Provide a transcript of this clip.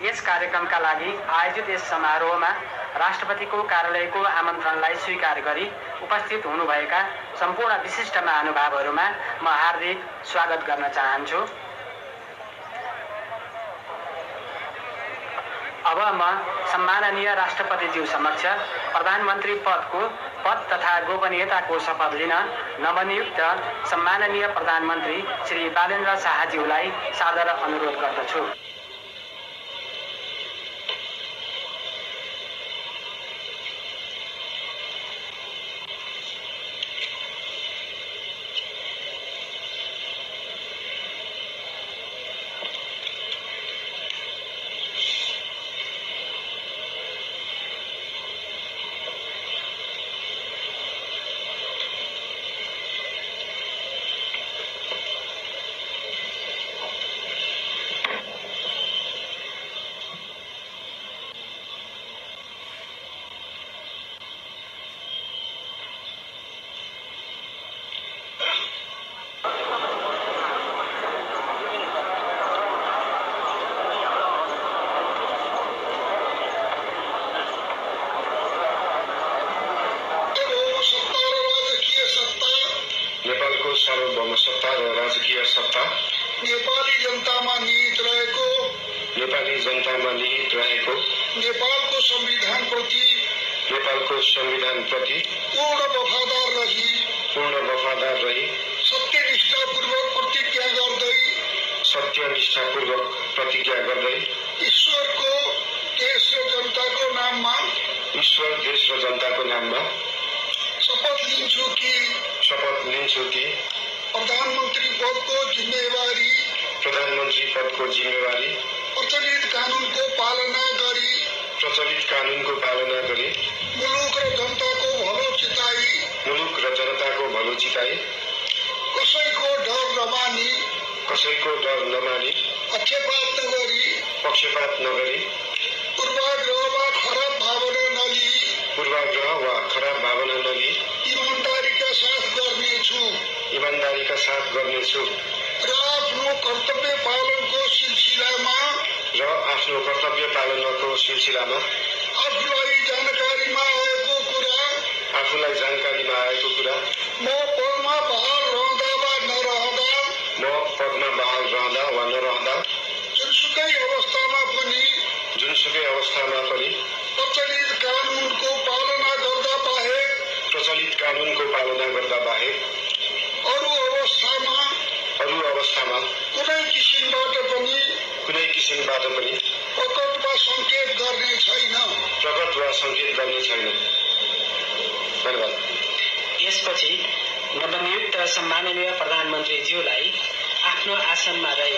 यस कार्यक्रमका लागि आयोजित यस समारोहमा राष्ट्रपतिको कार्यालयको आमन्त्रणलाई स्वीकार गरी उपस्थित हुनुभएका सम्पूर्ण विशिष्ट महानुभावहरूमा म हार्दिक स्वागत गर्न चाहन्छु। अब म सम्माननीय राष्ट्रपतिज्यू समक्ष प्रधानमन्त्री पद तथा गोपनीयताको शपथ लिन नवनियुक्त सम्माननीय प्रधानमन्त्री श्री बालेन्द्र शाहज्यूलाई सादर अनुरोध गर्दछु। नेपालको सार्वभौम सत्ता र राजकीय सत्ता नेपाली जनतामा निहित रहेको नेपालको संविधानप्रति पूर्ण वफादार रही सत्यनिष्ठापूर्वक प्रतिज्ञा गर्दै ईश्वर, देश र जनताको नाममा शपथ लिन्छु कि प्रधानमन्त्री पदको जिम्मेवारी प्रचलित कानूनको पालना गरी मुलुक र जनताको भलो चिताई कसैको डर नमानी पक्षपात नगरी पूर्वाग्रह वा खराब भावना नलिई ईमानदारीका साथ गर्नेछु र आफ्नो कर्तव्य पालनको सिलसिलामा आफूलाई जानकारीमा आएको कुरा म पदमा बहाल रहँदा वा नरहँदा जुनसुकै अवस्थामा पनि प्रचलित कानूनको पालना गर्दा बाहेक अरू अवस्थामा कुनै किसिमबाट पनि प्रकट वा संकेत गर्ने छैन। धन्यवाद। यसपछि नवनियुक्त सम्माननीय प्रधानमन्त्रीज्यूलाई आफ्नो आसनमा रही